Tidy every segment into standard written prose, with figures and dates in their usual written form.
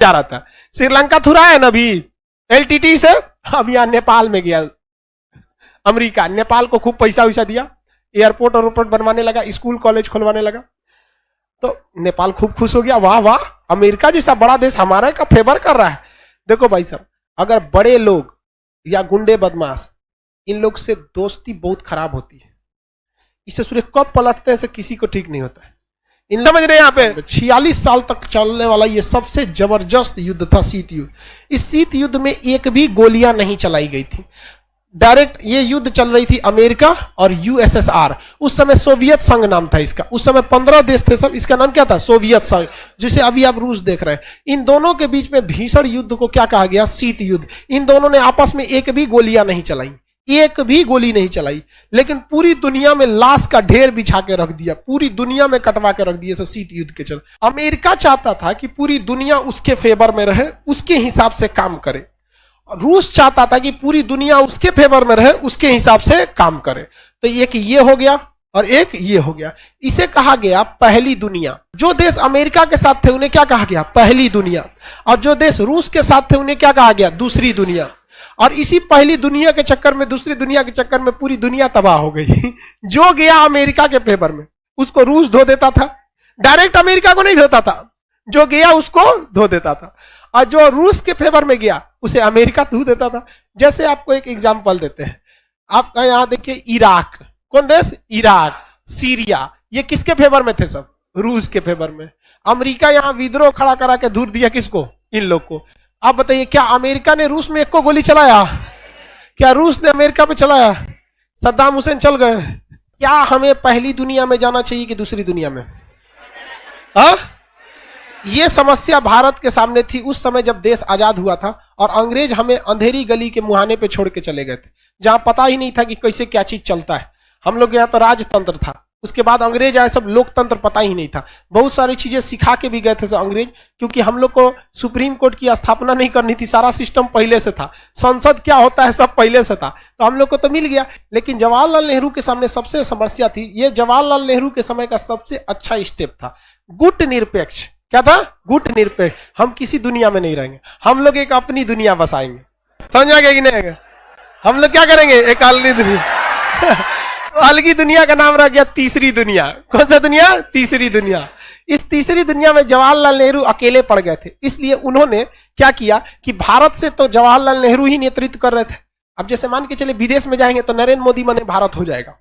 जा रहा था। श्रीलंका थुरा है ना अभी एलटीटी से, अब यहाँ नेपाल में गया अमेरिका, नेपाल को खूब पैसा वैसा दिया, एयरपोर्ट और बनवाने लगा, स्कूल कॉलेज खुलवाने लगा, तो नेपाल खूब खुश हो गया, वाह वाह अमेरिका जैसा बड़ा देश हमारा का फेवर कर रहा है। देखो भाई साहब, अगर बड़े लोग या गुंडे बदमाश, इन लोग से दोस्ती बहुत खराब होती है, इससे सूर्य कब पलटते हैं से किसी को ठीक नहीं होता है। इन समझ रहे हैं यहाँ पे 46 साल तक चलने वाला ये सबसे जबरदस्त युद्ध था, शीत युद्ध। इस शीत युद्ध में एक भी गोलियां नहीं चलाई गई थी, डायरेक्ट ये युद्ध चल रही थी अमेरिका और यूएसएसआर, उस समय सोवियत संघ नाम था इसका, उस समय 15 देश थे सब, इसका नाम क्या था, सोवियत संघ, जिसे अभी आप रूस देख रहे हैं। इन दोनों के बीच में भीषण युद्ध को क्या कहा गया, शीत युद्ध। इन दोनों ने आपस में एक भी गोलियां नहीं चलाई, एक भी गोली नहीं चलाई, लेकिन पूरी दुनिया में लाश का ढेर बिछा के रख दिया, पूरी दुनिया में कटवा के रख दिया शीत युद्ध के चल। अमेरिका चाहता था कि पूरी दुनिया उसके फेवर में रहे, उसके हिसाब से काम करे, रूस चाहता था कि पूरी दुनिया उसके फेवर में रहे, उसके हिसाब से काम करे। तो एक ये हो गया और एक ये हो गया, इसे कहा गया पहली दुनिया। जो देश अमेरिका के साथ थे उन्हें क्या कहा गया, पहली दुनिया, और जो देश रूस के साथ थे उन्हें क्या कहा गया, दूसरी दुनिया। और इसी पहली दुनिया के चक्कर में, दूसरी दुनिया के चक्कर में पूरी दुनिया तबाह हो गई। जो गया अमेरिका के फेवर में उसको रूस धो देता था, डायरेक्ट अमेरिका को नहीं धोता था, जो गया उसको धो देता था, और जो रूस के फेवर में गया उसे अमेरिका धो देता था। जैसे आपको एक एग्जांपल देते हैं, आपका यहां देखिए इराक, कौन देश, इराक, सीरिया, ये किसके फेवर में थे, सब रूस के फेवर में। अमेरिका यहां विद्रोह खड़ा करा के धूर दिया किसको, इन लोग को। आप बताइए क्या अमेरिका ने रूस में एक को गोली चलाया, क्या रूस ने अमेरिका पे चलाया, सद्दाम हुसैन चल गए। क्या हमें पहली दुनिया में जाना चाहिए कि दूसरी दुनिया में, हा? ये समस्या भारत के सामने थी उस समय जब देश आजाद हुआ था, और अंग्रेज हमें अंधेरी गली के मुहाने पे छोड़ के चले गए थे, जहां पता ही नहीं था कि कैसे क्या चीज चलता है। हम लोग यहाँ तो राजतंत्र था, उसके बाद अंग्रेज आए, सब लोकतंत्र पता ही नहीं था। बहुत सारी चीजें सिखा के भी गए थे अंग्रेज, क्योंकि हम लोग को सुप्रीम कोर्ट की स्थापना नहीं करनी थी, सारा सिस्टम पहले से था, संसद क्या होता है सब पहले से था, तो हम लोग को तो मिल गया। लेकिन जवाहरलाल नेहरू के सामने सबसे समस्या थी, ये जवाहरलाल नेहरू के समय का सबसे अच्छा स्टेप था, गुट निरपेक्ष। क्या था, गुट निरपेक्ष। हम किसी दुनिया में नहीं रहेंगे, हम लोग एक अपनी दुनिया बसाएंगे, समझ आ गया कि नहीं? हम लोग क्या करेंगे, एक अलगी दुनिया। अलगी दुनिया का नाम रह गया तीसरी दुनिया। कौन सा दुनिया, तीसरी दुनिया। इस तीसरी दुनिया में जवाहरलाल नेहरू अकेले पड़ गए थे, इसलिए उन्होंने क्या किया कि भारत से तो जवाहरलाल नेहरू ही नेतृत्व कर रहे थे, अब जैसे मान के चले विदेश में जाएंगे तो नरेंद्र मोदी माने भारत हो जाएगा,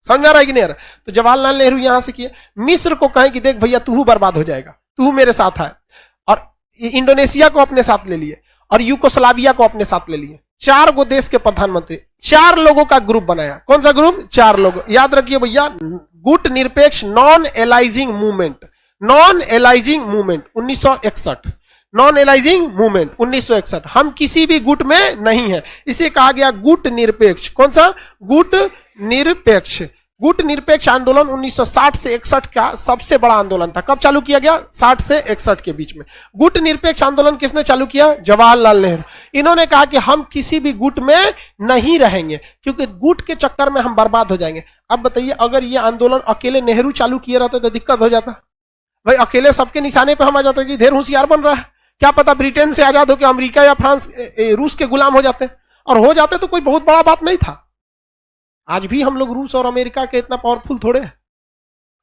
समझ आ रहा है कि नहीं? तो जवाहरलाल नेहरू यहां से किए, मिस्र को कहें कि देख भैया तू बर्बाद हो जाएगा, तू मेरे साथ है, और इंडोनेशिया को अपने साथ ले लिए, और यूगोस्लाविया को अपने साथ ले लिए। 4 गो देश के प्रधानमंत्री, 4 लोगों का ग्रुप बनाया। कौन सा ग्रुप, 4 लोग, याद रखिए भैया, गुट निरपेक्ष non aliasing movement, non aliasing movement 1961, non aliasing movement 1961। हम किसी भी गुट में नहीं है, इसे कहा गया गुट निरपेक्ष। कौन सा, गुट निरपेक्ष। गुट निरपेक्ष आंदोलन 1960 से 61 का सबसे बड़ा आंदोलन था। कब चालू किया गया, 60 से 61 के बीच में। गुट निरपेक्ष आंदोलन किसने चालू किया, जवाहरलाल नेहरू। इन्होंने कहा कि हम किसी भी गुट में नहीं रहेंगे, क्योंकि गुट के चक्कर में हम बर्बाद हो जाएंगे। अब बताइए, अगर ये आंदोलन अकेले नेहरू चालू किए रहते तो दिक्कत हो जाता भाई, अकेले सबके निशाने पर हम आ जाते कि ढेर होशियार बन रहा है, क्या पता ब्रिटेन से आजाद होकर अमेरिका या फ्रांस रूस के गुलाम हो जाते, और हो जाते तो कोई बहुत बड़ा बात नहीं था। आज भी हम लोग रूस और अमेरिका के इतना पावरफुल थोड़े हैं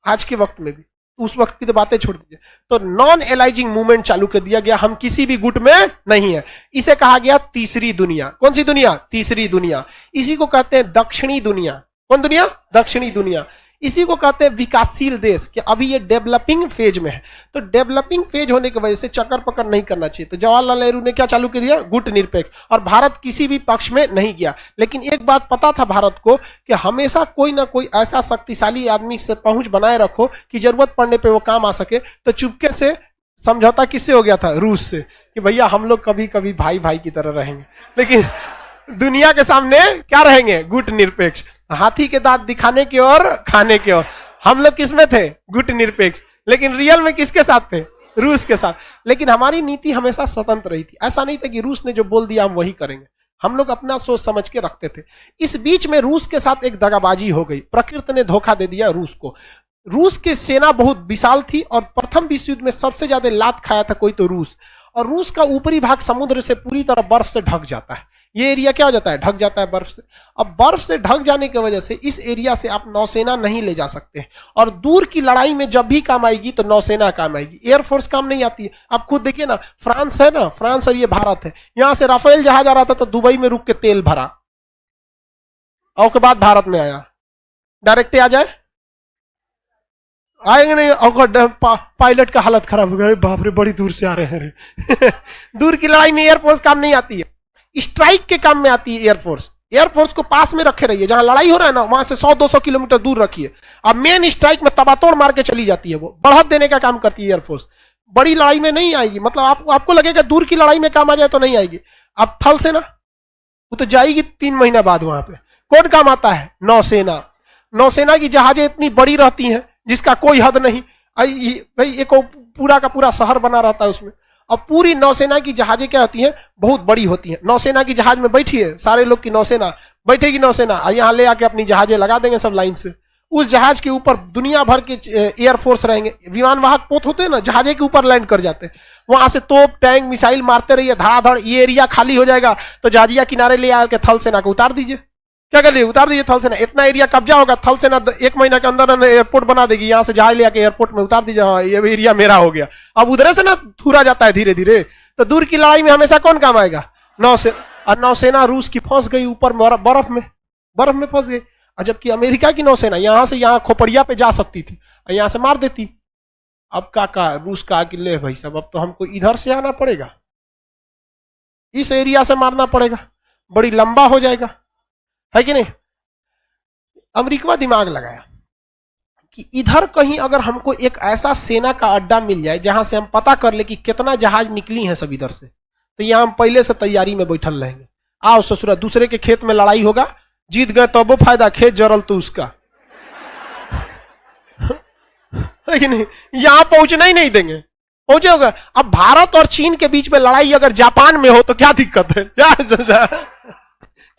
आज के वक्त में भी, उस वक्त की तो बातें छोड़ दीजिए। तो नॉन एलाइजिंग मूवमेंट चालू कर दिया गया, हम किसी भी गुट में नहीं है। इसे कहा गया तीसरी दुनिया। कौन सी दुनिया, तीसरी दुनिया। इसी को कहते हैं दक्षिणी दुनिया। कौन दुनिया, दक्षिणी दुनिया। इसी को कहते हैं विकासशील देश, कि अभी ये डेवलपिंग फेज में है। तो डेवलपिंग फेज होने की वजह से चक्कर पकड़ नहीं करना चाहिए। तो जवाहरलाल नेहरू ने क्या चालू कर दिया, गुट निरपेक्ष, और भारत किसी भी पक्ष में नहीं गया। लेकिन एक बात पता था भारत को कि हमेशा कोई ना कोई ऐसा शक्तिशाली आदमी से पहुंच बनाए रखो कि जरूरत पड़ने पर वो काम आ सके। तो चुपके से समझौता किससे हो गया था, रूस से, कि भैया हम लोग कभी कभी भाई भाई की तरह रहेंगे, लेकिन दुनिया के सामने क्या रहेंगे, गुट निरपेक्ष। हाथी के दांत दिखाने की और खाने की ओर। हम लोग किसमें थे, गुट निरपेक्ष, लेकिन रियल में किसके साथ थे, रूस के साथ। लेकिन हमारी नीति हमेशा स्वतंत्र रही थी, ऐसा नहीं था कि रूस ने जो बोल दिया हम वही करेंगे। हम लोग अपना सोच समझ के रखते थे। इस बीच में रूस के साथ एक दगाबाजी हो गई, प्रकृति ने धोखा दे दिया रूस को। रूस की सेना बहुत विशाल थी, और प्रथम विश्व युद्ध में सबसे ज्यादा लात खाया था कोई तो रूस। और रूस का ऊपरी भाग समुद्र से पूरी तरह बर्फ से ढक जाता है। ये एरिया क्या हो जाता है, ढक जाता है बर्फ से। अब बर्फ से ढक जाने की वजह से इस एरिया से आप नौसेना नहीं ले जा सकते, और दूर की लड़ाई में जब भी काम आएगी तो नौसेना काम आएगी, एयरफोर्स काम नहीं आती है। आप खुद देखिए ना, फ्रांस है ना, फ्रांस और ये भारत है, यहां से राफेल जहाज आ रहा था तो दुबई में रुक के तेल भरा, और उसके बाद भारत में आया। डायरेक्ट आ जाए, आएंगे नहीं, और पायलट का हालत खराब हो गया, बाप रे बड़ी दूर से आ रहे हैं दूर की लड़ाई में एयरफोर्स काम नहीं आती है, स्ट्राइक के काम में आती है एयरफोर्स। एयरफोर्स को पास में रखे रहिए, जहां लड़ाई हो रहा है ना वहां से 100-200 किलोमीटर दूर रखिए। अब मेन स्ट्राइक में तबातोड़ मार के चली जाती है, वो बढ़त देने का काम करती है एयरफोर्स। बड़ी लड़ाई में नहीं आएगी, मतलब आपको लगेगा दूर की लड़ाई में काम आ जाए तो नहीं आएगी। अब थल सेना वो तो जाएगी 3 महीना बाद वहां पे। कौन काम आता है, नौसेना। नौसेना की जहाजें इतनी बड़ी रहती हैं जिसका कोई हद नहीं, भाई एक पूरा का पूरा शहर बना रहता है उसमें। अब पूरी नौसेना की जहाजें क्या होती हैं, बहुत बड़ी होती हैं। नौसेना की जहाज में बैठिए, सारे लोग की नौसेना बैठेगी, नौसेना यहां ले आके अपनी जहाजें लगा देंगे सब लाइन से। उस जहाज के ऊपर दुनिया भर के एयरफोर्स रहेंगे, विमान वाहक पोत होते हैं ना, जहाजे के ऊपर लैंड कर जाते हैं। वहां से तोप टैंक मिसाइल मारते रहिए, धड़ाधड़। ये एरिया खाली हो जाएगा तो जहाजिया किनारे ले आके थल सेना को उतार दीजिए। क्या कर लिए, उतार दीजिए थल सेना। इतना एरिया कब्जा होगा, थल सेना 1 महीना के अंदर एयरपोर्ट बना देगी, यहां से जहाज ले आके एयरपोर्ट में उतार दीजिए, हाँ ये एरिया मेरा हो गया। अब उधर से ना थूरा जाता है धीरे धीरे, तो दूर की लड़ाई में हमेशा कौन काम आएगा, नौसेना। और नौसेना रूस की फंस गई ऊपर बर्फ में फंस गई। और जबकि अमेरिका की नौसेना यहां से यहां खोपड़िया पे जा सकती थी और यहां से मार देती। अब का रूस का कि ले भाई साहब, अब तो हमको इधर से आना पड़ेगा, इस एरिया से मारना पड़ेगा, बड़ी लंबा हो जाएगा, है कि नहीं। अमेरिका दिमाग लगाया कि इधर कहीं अगर हमको एक ऐसा सेना का अड्डा मिल जाए जहां से हम पता कर ले कि कितना जहाज निकली है सब इधर से, तो यहां हम पहले से तैयारी में बैठल रहेंगे। आओ ससुरा, दूसरे के खेत में लड़ाई होगा, जीत गए तब वो फायदा, खेत जरल तो उसका है कि नहीं। यहां पहुंचना ही नहीं देंगे, पहुंचे होगा। अब भारत और चीन के बीच में लड़ाई अगर जापान में हो तो क्या दिक्कत है,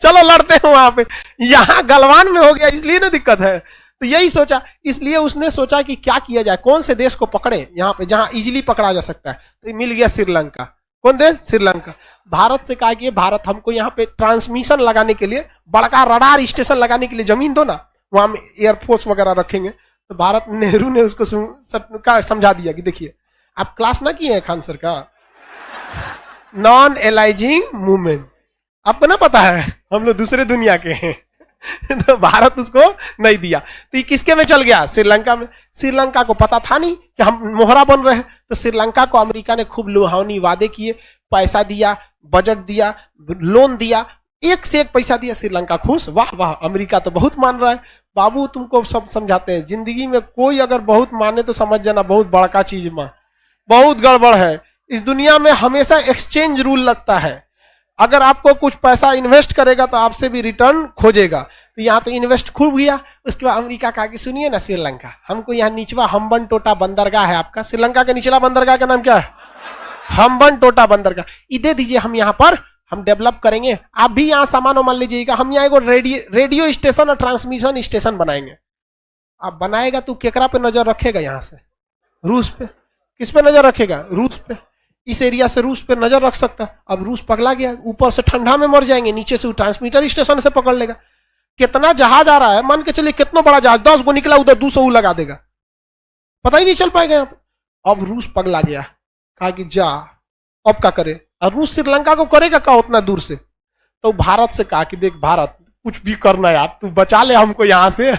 चलो लड़ते हैं वहां पे। यहां गलवान में हो गया इसलिए ना दिक्कत है। तो यही सोचा, इसलिए उसने सोचा कि क्या किया जाए, कौन से देश को पकड़े यहां पे जहां इजीली पकड़ा जा सकता है। तो मिल गया श्रीलंका। कौन देश, श्रीलंका। भारत से कहा कि भारत हमको यहाँ पे ट्रांसमिशन लगाने के लिए, बड़का रडार स्टेशन लगाने के लिए जमीन दो ना, वहां में एयरफोर्स वगैरह रखेंगे। तो भारत, नेहरू ने उसको समझा दिया कि देखिए, आप क्लास ना किए हैं खान सर का, नॉन एलाइजिंग मूवमेंट, आपको ना पता है, हम लोग दूसरे दुनिया के हैं तो भारत उसको नहीं दिया। तो ये किसके में चल गया, श्रीलंका में। श्रीलंका को पता था नहीं कि हम मोहरा बन रहे हैं, तो श्रीलंका को अमेरिका ने खूब लुभावनी वादे किए, पैसा दिया, बजट दिया, लोन दिया, एक से एक पैसा दिया। श्रीलंका खुश, वाह वाह, अमेरिका तो बहुत मान रहा है। बाबू तुमको सब समझाते हैं, जिंदगी में कोई अगर बहुत माने तो समझ जाना बहुत बड़का चीज में बहुत गड़बड़ है। इस दुनिया में हमेशा एक्सचेंज रूल लगता है, अगर आपको कुछ पैसा इन्वेस्ट करेगा तो आपसे भी रिटर्न खोजेगा। तो यहाँ तो इन्वेस्ट खूब किया। उसके बाद अमेरिका कहा कि सुनिए ना श्रीलंका, हमको यहाँ निचवा हम्बन टोटा बंदरगाह है आपका, श्रीलंका का निचला बंदरगाह का नाम क्या है, हम्बन टोटा बंदरगाह, ये दे दीजिए, हम यहाँ पर हम डेवलप करेंगे, आप भी यहाँ सामान मान लीजिएगा, हम यहाँ एक रेडियो स्टेशन और ट्रांसमिशन स्टेशन बनाएंगे। आप बनाएगा तो केकरा पे नजर रखेगा, यहाँ से रूस पे। किस पे नजर रखेगा, रूस पे। इस एरिया से रूस पे नजर रख सकता है। अब रूस पगला गया, ऊपर से ठंडा में मर जाएंगे, नीचे से ट्रांसमीटर स्टेशन से पकड़ लेगा। कितना जहाज आ रहा है, मान के चलिए कितना बड़ा जहाज, 10 गो निकला, उधर 200 लगा देगा, पता ही नहीं चल पाएगा यहाँ पे। अब रूस पगला गया, कहा कि जा अब क्या करे। और रूस श्रीलंका को करेगा क्या उतना दूर से। तो भारत से कहा कि देख भारत, कुछ भी करना यार, तू बचा ले हमको यहाँ से,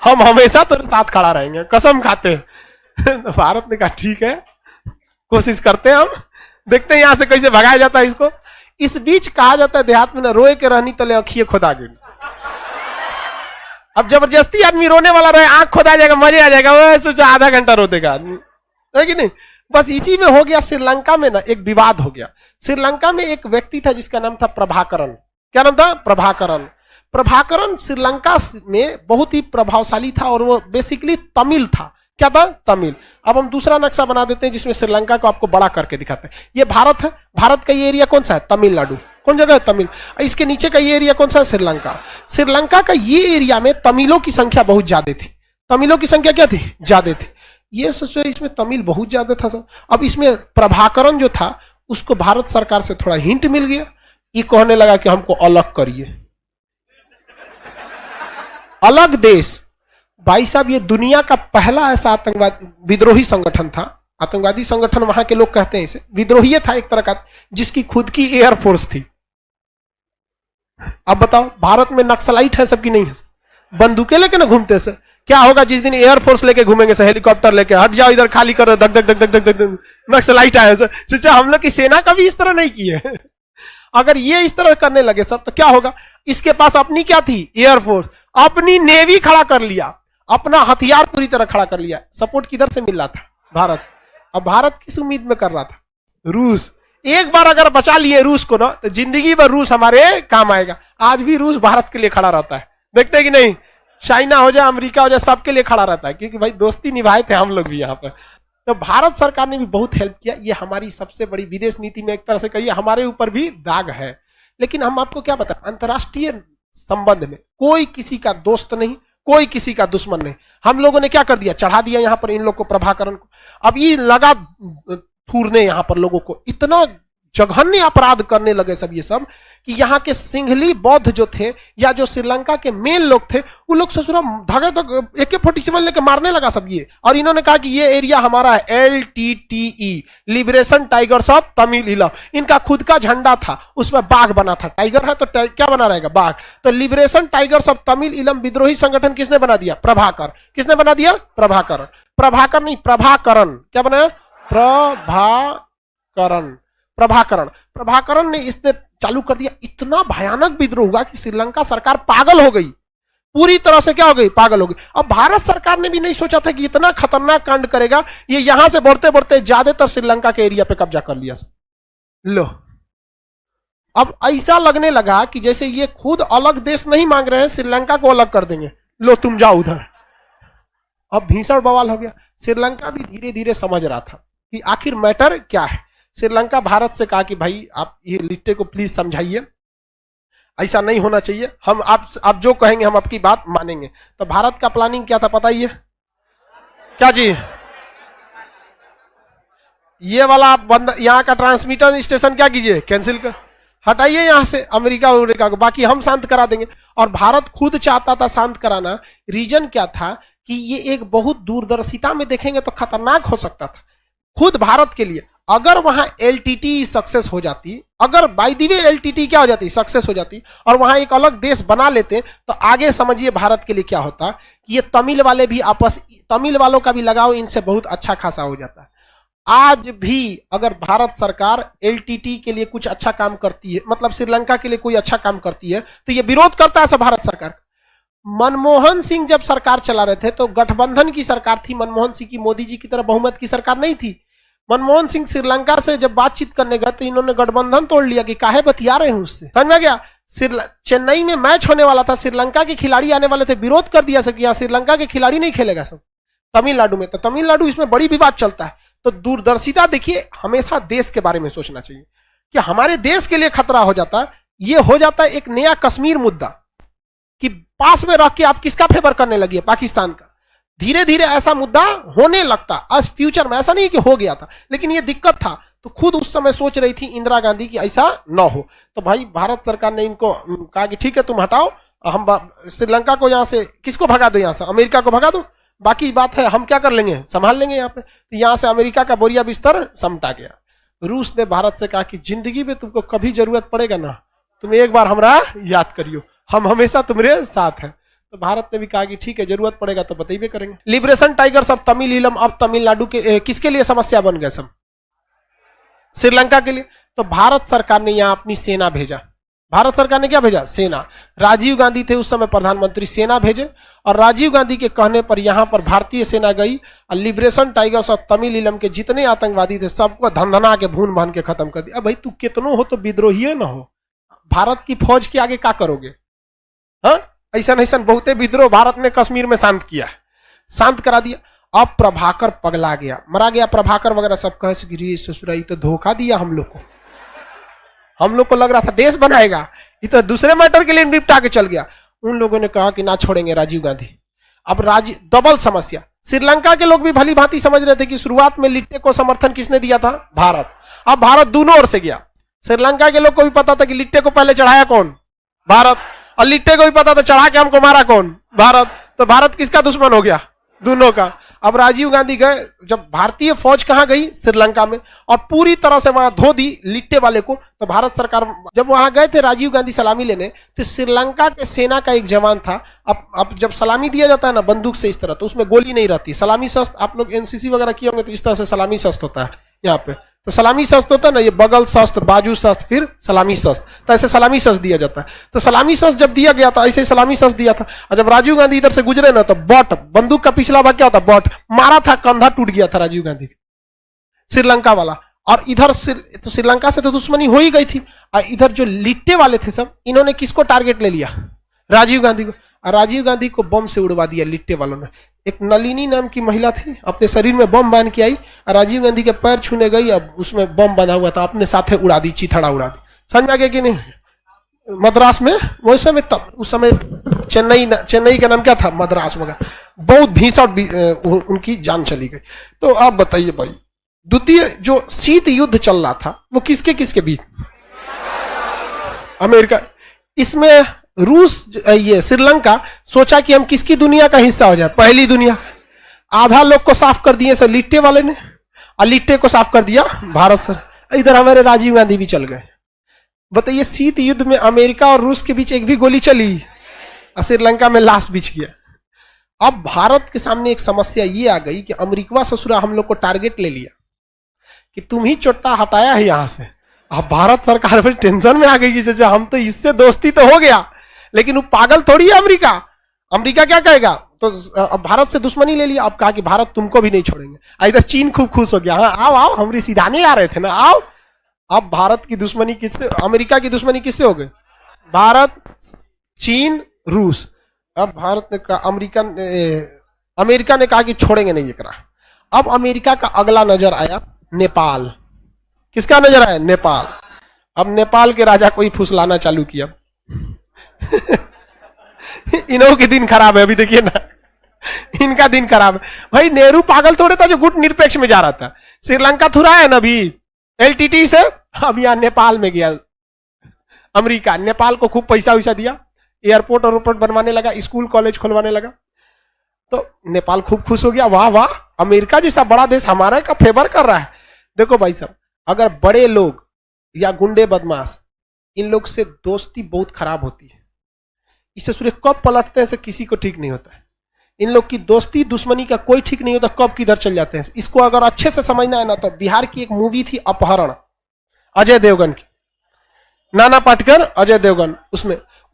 हम हमेशा तेरे साथ खड़ा रहेंगे, कसम खाते हैं। तो भारत ने कहा ठीक है, कोशिश करते हैं, हम देखते हैं यहां से कैसे भगाया जाता है इसको। इस बीच कहा जाता है देहात में ना, रोए के रहनी तले अखिए खोदा गई। अब जबरदस्ती आदमी रोने वाला रहे, आंख खोदा जाएगा, मजे आ जाएगा, वो सोचा आधा घंटा रो देगा आदमी, है कि नहीं। बस इसी में हो गया। श्रीलंका में ना एक विवाद हो गया। श्रीलंका में एक व्यक्ति था जिसका नाम था प्रभाकरण। क्या नाम था, प्रभाकरण। प्रभाकरण श्रीलंका में बहुत ही प्रभावशाली था और वो बेसिकली तमिल था। क्या था, तमिल। अब हम दूसरा नक्शा बना देते हैं जिसमें श्रीलंका को आपको बड़ा करके दिखाते हैं। ये भारत है, भारत का ये एरिया कौन सा है, तमिलनाडु। कौन जगह है, तमिल। इसके नीचे का ये एरिया कौन सा है, श्रीलंका। श्रीलंका का ये एरिया में तमिलों की संख्या बहुत ज्यादा थी। तमिलों की संख्या क्या थी, ज्यादा थी। ये सोचो इसमें तमिल बहुत ज्यादा था सब। अब इसमें प्रभाकरण जो था उसको भारत सरकार से थोड़ा हिंट मिल गया, ये कहने लगा कि हमको अलग करिए। अलग देश, भाई साहब ये दुनिया का पहला ऐसा आतंकवादी विद्रोही संगठन था। आतंकवादी संगठन वहां के लोग कहते हैं इसे, विद्रोही था एक तरह का, जिसकी खुद की एयरफोर्स थी। अब बताओ भारत में नक्सलाइट है सबकी नहीं है, बंदूकें लेके ना घूमते से, क्या होगा जिस दिन एयरफोर्स लेके घूमेंगे से, हेलीकॉप्टर लेके, हट जाओ इधर खाली करो, धक धक धक धक धक धक, नक्सलाइट आए। सोचा हम लोग की सेना कभी इस तरह नहीं की है। अगर ये इस तरह करने लगे सब तो क्या होगा। इसके पास अपनी क्या थी, एयरफोर्स, अपनी नेवी खड़ा कर लिया, अपना हथियार पूरी तरह खड़ा कर लिया। सपोर्ट किधर से मिल रहा था, भारत। अब भारत किस उम्मीद में कर रहा था, रूस। एक बार अगर बचा लिए रूस को ना, तो जिंदगी भर रूस हमारे काम आएगा। आज भी रूस भारत के लिए खड़ा रहता है, देखते हैं कि नहीं, चाइना हो जाए, अमेरिका हो जाए, सबके लिए खड़ा रहता है, क्योंकि भाई दोस्ती निभाए थे हम लोग भी यहाँ पर। तो भारत सरकार ने भी बहुत हेल्प किया। ये हमारी सबसे बड़ी विदेश नीति में एक तरह से कहिए हमारे ऊपर भी दाग है। लेकिन हम आपको क्या बताएं, अंतर्राष्ट्रीय संबंध में कोई किसी का दोस्त नहीं, कोई किसी का दुश्मन नहीं। हम लोगों ने क्या कर दिया, चढ़ा दिया यहाँ पर इन लोग को, प्रभाकरण को। अब ये लगा थूरने यहाँ पर लोगों को, इतना जघन्य अपराध करने लगे सब ये सब, कि यहाँ के सिंघली बौद्ध जो थे या जो श्रीलंका के मेन लोग थे, वो लोग ससुरा धागे तक AK-47 लेके मारने लगा सब ये। और इन्होंने कहा कि ये एरिया हमारा है, LTTE, liberation tigers of Tamil इलम। इनका खुद का झंडा था, उसमें बाघ बना था, टाइगर है तो क्या बना रहेगा, बाघ। तो लिबरेशन टाइगर्स ऑफ तमिल इलम विद्रोही संगठन किसने बना दिया, प्रभाकर। किसने बना दिया, प्रभाकर। प्रभाकर नहीं, प्रभाकरण। क्या बनाया, प्रभाकरण। प्रभाकरण, प्रभाकरण ने इसने चालू कर दिया। इतना भयानक विद्रोह हुआ कि श्रीलंका सरकार पागल हो गई, पूरी तरह से क्या हो गई, पागल हो गई। अब भारत सरकार ने भी नहीं सोचा था कि इतना खतरनाक कांड करेगा। ये यहां से बढ़ते बढ़ते ज्यादातर श्रीलंका के एरिया पे कब्जा कर लिया। लो, अब ऐसा लगने लगा कि जैसे ये खुद अलग देश नहीं मांग रहे हैं, श्रीलंका को अलग कर देंगे, लो तुम जाओ उधर। अब भीषण बवाल हो गया। श्रीलंका भी धीरे धीरे समझ रहा था कि आखिर मैटर क्या है। श्रीलंका भारत से कहा कि भाई आप ये लिट्टे को प्लीज समझाइए, ऐसा नहीं होना चाहिए, हम आप जो कहेंगे हम आपकी बात मानेंगे। तो भारत का प्लानिंग क्या था पता ही है क्या जी, ये वाला आप बंद, यहाँ का ट्रांसमीटर स्टेशन क्या कीजिए, कैंसिल कर, हटाइए यहां से अमेरिका को, बाकी हम शांत करा देंगे। और भारत खुद चाहता था शांत कराना। रीजन क्या था कि ये एक बहुत दूरदर्शिता में देखेंगे तो खतरनाक हो सकता था खुद भारत के लिए। अगर वहां LTT सक्सेस हो जाती, अगर बाय द वे LTT क्या हो जाती, सक्सेस हो जाती, और वहां एक अलग देश बना लेते, तो आगे समझिए भारत के लिए क्या होता। ये तमिल वाले भी तमिल वालों का भी लगाव इनसे बहुत अच्छा खासा हो जाता है। आज भी अगर भारत सरकार LTT के लिए कुछ अच्छा काम करती है, मतलब श्रीलंका के लिए कोई अच्छा काम करती है, तो ये विरोध करता है सब भारत सरकार। मनमोहन सिंह जब सरकार चला रहे थे तो गठबंधन की सरकार थी, मनमोहन सिंह की मोदी जी की तरह बहुमत की सरकार नहीं थी। मनमोहन सिंह श्रीलंका से जब बातचीत करने गए तो इन्होंने गठबंधन तोड़ लिया कि काहे बतिया रहे हैं उससे, समझ में गया। चेन्नई में मैच होने वाला था, श्रीलंका के खिलाड़ी आने वाले थे, विरोध कर दिया कि यहाँ श्रीलंका के खिलाड़ी नहीं खेलेगा सब तमिलनाडु में। तो तमिलनाडु इसमें बड़ी विवाद चलता है। तो दूरदर्शिता देखिए, हमेशा देश के बारे में सोचना चाहिए कि हमारे देश के लिए खतरा हो जाता है। ये हो जाता है एक नया कश्मीर मुद्दा कि पास में रख के आप किसका फेवर करने लगी है, पाकिस्तान का। धीरे धीरे ऐसा मुद्दा होने लगता। आज फ्यूचर में ऐसा नहीं कि हो गया था, लेकिन ये दिक्कत था। तो खुद उस समय सोच रही थी इंदिरा गांधी की ऐसा ना हो। तो भाई भारत सरकार ने इनको कहा कि ठीक है तुम हटाओ, हम श्रीलंका को यहां से किसको भगा दो, यहां से अमेरिका को भगा दो, बाकी बात है हम क्या कर लेंगे, संभाल लेंगे यहाँ पे। तो यहां से अमेरिका का बोरिया बिस्तर समटा गया। रूस ने भारत से कहा कि जिंदगी में तुमको कभी जरूरत पड़ेगा ना, तुम एक बार हमरा याद करियो, हम हमेशा तुम्हारे साथ हैं। तो भारत ने भी कहा कि ठीक है जरूरत पड़ेगा तो बताइए करेंगे। लिबरेशन टाइगर्स ऑफ तमिल इलम अब तमिलनाडु के किसके लिए समस्या बन गए सब, श्रीलंका के लिए। तो भारत सरकार ने यहां अपनी सेना भेजा। भारत सरकार ने क्या भेजा, सेना। राजीव गांधी थे उस समय प्रधानमंत्री, सेना भेजे। और राजीव गांधी के कहने पर यहां पर भारतीय सेना गई और लिबरेशन टाइगर्स ऑफ तमिल इलम के जितने आतंकवादी थे सबको धंधना के भून भान के खत्म कर दिया। अब भाई तू कितनो हो तो विद्रोही ना हो, भारत की फौज के आगे क्या करोगे। हाँ, ऐसा नहीं, बहुते विद्रोह भारत ने कश्मीर में शांत किया, शांत करा दिया। अब प्रभाकर पगला गया, मरा गया प्रभाकर वगैरह सब कहे ससुराई तो धोखा दिया हम लोग को, हम लोग को लग रहा था देश बनाएगा, ये तो दूसरे मैटर के लिए निपटा के चल गया। उन लोगों ने कहा कि ना छोड़ेंगे राजीव गांधी। अब डबल समस्या, श्रीलंका के लोग भी भली भांति समझ रहे थे कि शुरुआत में लिट्टे को समर्थन किसने दिया था? भारत। अब भारत दोनों ओर से गया। श्रीलंका के लोग को भी पता था कि लिट्टे को पहले चढ़ाया कौन? भारत। और लिट्टे को भी पता था चढ़ा के हमको मारा कौन? भारत। तो भारत किसका दुश्मन हो गया? दोनों का। अब राजीव गांधी गए, जब भारतीय फौज कहां गई? श्रीलंका में, और पूरी तरह से वहां धो दी लिट्टे वाले को। तो भारत सरकार जब वहां गए थे राजीव गांधी सलामी लेने, तो श्रीलंका के सेना का एक जवान था। अब जब सलामी दिया जाता है ना बंदूक से इस तरह, तो उसमें गोली नहीं रहती। सलामी शस्त्र आप लोग एनसीसी वगैरह किए होंगे, तो इस तरह से सलामी शस्त्र होता है यहाँ पे। तो सलामी शस्त्र होता है ना, ये बगल शस्त्र, बाजू शस्त्र, फिर सलामी शस्त्र, तो ऐसे सलामी शस्त्र दिया जाता है। तो सलामी शस्त्र जब दिया गया था, ऐसे सलामी शस्त्र दिया था। और जब राजीव गांधी इधर से गुजरे ना, तो बट, बंदूक का पिछला भाग क्या होता? बट मारा था, कंधा टूट गया था राजीव गांधी, श्रीलंका वाला। और इधर तो श्रीलंका से तो दुश्मनी हो ही गई थी, और इधर जो लिट्टे वाले थे सब, इन्होंने किसको टारगेट ले लिया? राजीव गांधी को। और राजीव गांधी को बम से उड़वा दिया लिट्टे वालों ने। एक नलिनी नाम की महिला थी, अपने शरीर में बम बांध के आई, और राजीव गांधी के पैर छूने गई, अब उसमें बम बंधा हुआ था, अपने साथे उड़ा दी, चिथड़ा उड़ा दी। समझ आ गया कि नहीं? मद्रास में वो समय, उस समय चेन्नई का नाम क्या था? मद्रास वगैरह। बहुत भीषण उनकी जान चली गई। तो आप बताइए भाई, द्वितीय जो शीत युद्ध चल रहा था वो किसके किसके बीच? अमेरिका। इसमें रूस, ये श्रीलंका सोचा कि हम किसकी दुनिया का हिस्सा हो जाए? पहली दुनिया। आधा लोग को साफ कर दिए सर लिट्टे वाले ने, और लिट्टे को साफ कर दिया भारत सर। इधर हमारे राजीव गांधी भी चल गए। बताइए, शीत युद्ध में अमेरिका और रूस के बीच एक भी गोली चली, और श्रीलंका में लाश बिछ गया। अब भारत के सामने एक समस्या ये आ गई कि अमेरिका ससुरा हम लोग को टारगेट ले लिया कि तुम ही चोट्टा हटाया है यहां से। अब भारत सरकार फिर टेंशन में आ गई कि हम तो इससे दोस्ती तो हो गया, लेकिन वो पागल थोड़ी है अमेरिका। अमेरिका क्या कहेगा? तो अब भारत से दुश्मनी ले लिया। अब कहा कि भारत तुमको भी नहीं छोड़ेंगे। इधर चीन खूब खुश हो गया, हाँ आओ आओ, हम सीधाने आ रहे थे ना, आओ। अब भारत की दुश्मनी किससे, अमेरिका की दुश्मनी किससे हो गई? भारत, चीन, रूस। अब भारत ने कहा, अमेरिका ने कहा कि छोड़ेंगे नहीं एकरा। अब अमेरिका का अगला नजर आया नेपाल। किसका नजर आया? नेपाल। अब नेपाल के राजा को ही फुसलाना चालू किया। इन्हों के दिन खराब है, अभी देखिए ना, इनका दिन खराब है। भाई नेहरू पागल थोड़े था जो गुट निरपेक्ष में जा रहा था। श्रीलंका थोड़ा है ना अभी एलटीटी से, अब यहां नेपाल में गया अमेरिका। नेपाल को खूब पैसा वैसा दिया, एयरपोर्ट और बनवाने लगा, स्कूल कॉलेज खुलवाने लगा। तो नेपाल खूब खुश हो गया, वाह वाह, अमेरिका जैसा बड़ा देश हमारा का फेवर कर रहा है। देखो भाई साहब, अगर बड़े लोग या गुंडे बदमाश, इन लोग से दोस्ती बहुत खराब होती है। इससे सूर्य कब पलटते हैं से किसी को ठीक नहीं होता है। इन लोग की दोस्ती दुश्मनी का कोई ठीक नहीं होता, कब किधर चल जाते हैं। इसको अगर अच्छे से समझना है ना, तो बिहार की एक मूवी थी अपहरण, अजय देवगन की, नाना पाटेकर, अजय देवगन।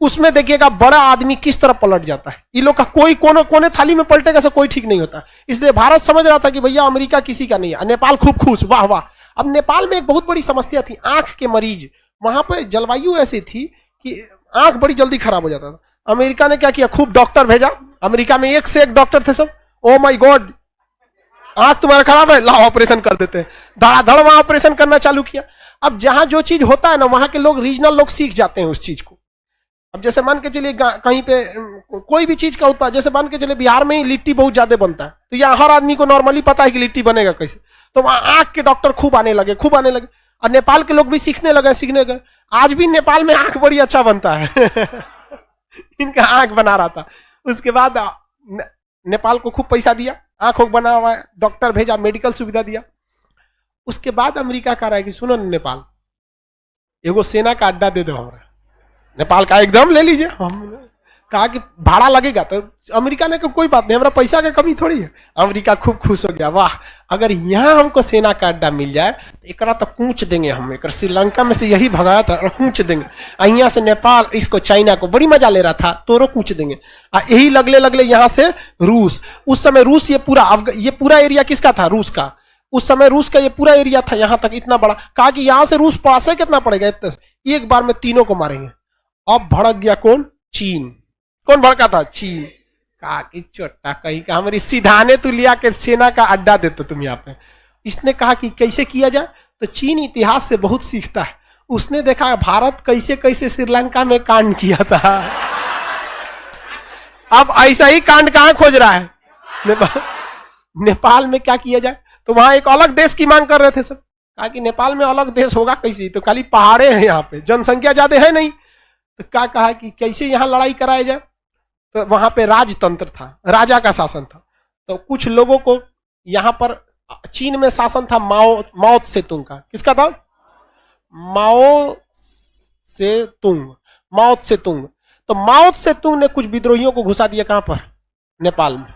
उसमें देखिएगा बड़ा आदमी किस तरह पलट जाता है। इन लोग का कोई कोने थाली में पलटेगा से कोई ठीक नहीं होता। इसलिए भारत समझ रहा था कि भैया अमेरिका किसी का नहीं है। नेपाल खूब खुश, वाह वाह। अब नेपाल में एक बहुत बड़ी समस्या थी, आंख के मरीज। वहां पर जलवायु ऐसी थी कि आंख बड़ी जल्दी खराब हो जाता था। अमेरिका ने क्या किया, खूब डॉक्टर भेजा। अमेरिका में एक से एक डॉक्टर थे सब। ओ माय गॉड, आंख तुम्हारा खराब है, लाओ ऑपरेशन कर देते हैं। धड़ाधड़ वहां ऑपरेशन करना चालू किया। अब जहां जो चीज होता है ना, वहां के लोग, रीजनल लोग सीख जाते हैं उस चीज को। अब जैसे मान के चलिए कहीं पे कोई भी चीज का उत्पाद, जैसे मान के चलिए बिहार में ही लिट्टी बहुत ज्यादा बनता है, तो यहाँ हर आदमी को नॉर्मली पता है कि लिट्टी बनेगा कैसे। तो वहां आंख के डॉक्टर खूब आने लगे। और नेपाल के लोग भी सीखने लगे। आज भी नेपाल में आंख बड़ी अच्छा बनता है। इनका आंख बना रहा था। उसके बाद नेपाल को खूब पैसा दिया, आंखों बना हुआ डॉक्टर भेजा, मेडिकल सुविधा दिया। उसके बाद अमेरिका कह रहा है कि सुनो नेपाल, एगो सेना का अड्डा दे दो हमरा। नेपाल का एकदम ले लीजिए। हम कहा कि भाड़ा लगेगा, तो अमेरिका ने कहा कोई बात नहीं, हमारा पैसा का कमी थोड़ी है। अमेरिका खूब खुश हो गया, वाह, अगर यहाँ हमको सेना का अड्डा मिल जाए तो एकरा तो कूच देंगे हम। एक श्रीलंका में से यही भगाया था, कूच देंगे। यहाँ से नेपाल इसको, चाइना को बड़ी मजा ले रहा था, तोरो कूच देंगे। यही लगले यहाँ से रूस। उस समय रूस ये पूरा एरिया किसका था? रूस का। उस समय रूस का ये पूरा एरिया था, यहां तक इतना बड़ा। कहा कि यहां से रूस पास है, कितना पड़ेगा, एक बार में तीनों को मारेंगे। अब भड़क गया कौन? चीन। कौन भड़का था? चीन। कहा कि चोट्टा कहीं का, हमारी सीधाने तू लिया के सेना का अड्डा देते तुम यहाँ पे। इसने कहा कि कैसे किया जाए, तो चीन इतिहास से बहुत सीखता है। उसने देखा भारत कैसे कैसे श्रीलंका में कांड किया था। अब ऐसा ही कांड कहां खोज रहा है? नेपाल में क्या किया जाए, तो वहां एक अलग देश की मांग कर रहे थे सब। कहा कि नेपाल में अलग देश होगा कैसे, तो खाली पहाड़े हैं यहाँ पे, जनसंख्या ज्यादा है नहीं, तो क्या कहा कि कैसे यहाँ लड़ाई कराया जाए। तो वहां पे राजतंत्र था, राजा का शासन था। तो कुछ लोगों को यहाँ पर, चीन में शासन था माओ त्से-तुंग का। किसका था? माओ त्से-तुंग। तो माओ त्से-तुंग ने कुछ विद्रोहियों को घुसा दिया कहां पर? नेपाल में।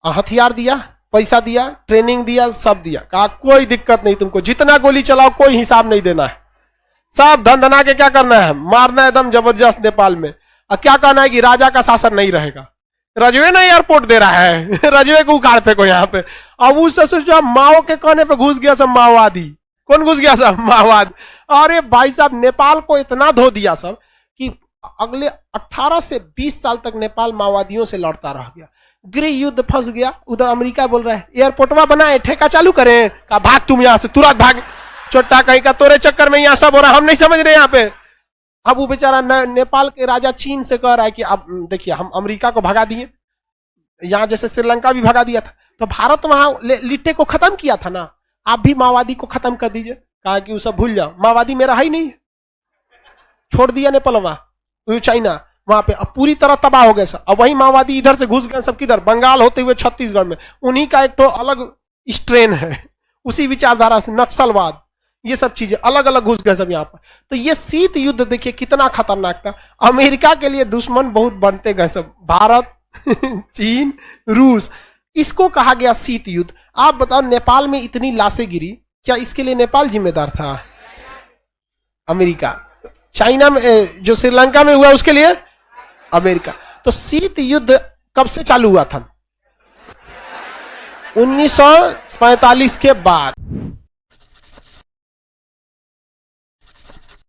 हथियार दिया, पैसा दिया, ट्रेनिंग दिया, सब दिया। कहा कोई दिक्कत नहीं, तुमको जितना गोली चलाओ कोई हिसाब नहीं देना है, सब धन धना के क्या करना है, मारना है एकदम जबरदस्त नेपाल में। और क्या कहना है कि राजा का शासन नहीं रहेगा। रजवे ने एयरपोर्ट दे रहा है रजवे को उखाड़ फेंको यहाँ पे। अब उससे सोचो माओ के कहने पे घुस गया सब माओवादी। कौन घुस गया सब? माओवादी। अरे भाई साहब, नेपाल को इतना धो दिया सब कि अगले 18 से 20 साल तक नेपाल माओवादियों से लड़ता रह गया। गृह युद्ध फंस गया। उधर अमेरिका बोल रहा है एयरपोर्टवा बनाए, ठेका चालू करें। का भाग तुम यहां से, तुरंत भाग, छोटा कहीं का तोरे चक्कर में यहाँ सब हो रहा, हम नहीं समझ रहे यहाँ पे। अब वो बेचारा नेपाल के राजा चीन से कह रहा है कि अब देखिए हम अमेरिका को भगा दिए, यहां जैसे श्रीलंका भी भगा दिया था, तो भारत वहां लिट्टे को खत्म किया था ना, आप भी माओवादी को खत्म कर दीजिए। कहा कि वो सब भूल जाओ, माओवादी मेरा ही नहीं, छोड़ दिया नेपालवा, चाइना वहां पे अब पूरी तरह तबाह हो गए सब। अब वही माओवादी इधर से घुस गए सब, किधर? बंगाल होते हुए छत्तीसगढ़ में। उन्हीं का एक तो अलग स्ट्रेन है, उसी विचारधारा से नक्सलवाद, ये सब चीजें अलग अलग घुस गए सब यहाँ पर। तो ये शीत युद्ध देखिए कितना खतरनाक था। अमेरिका के लिए दुश्मन बहुत बनते गए सब, भारत चीन, रूस, इसको कहा गया शीत युद्ध। आप बताओ नेपाल में इतनी लाशें गिरी, क्या इसके लिए नेपाल जिम्मेदार था? अमेरिका। चाइना में, जो श्रीलंका में हुआ उसके लिए अमेरिका। तो शीत युद्ध कब से चालू हुआ था? 1945 के बाद।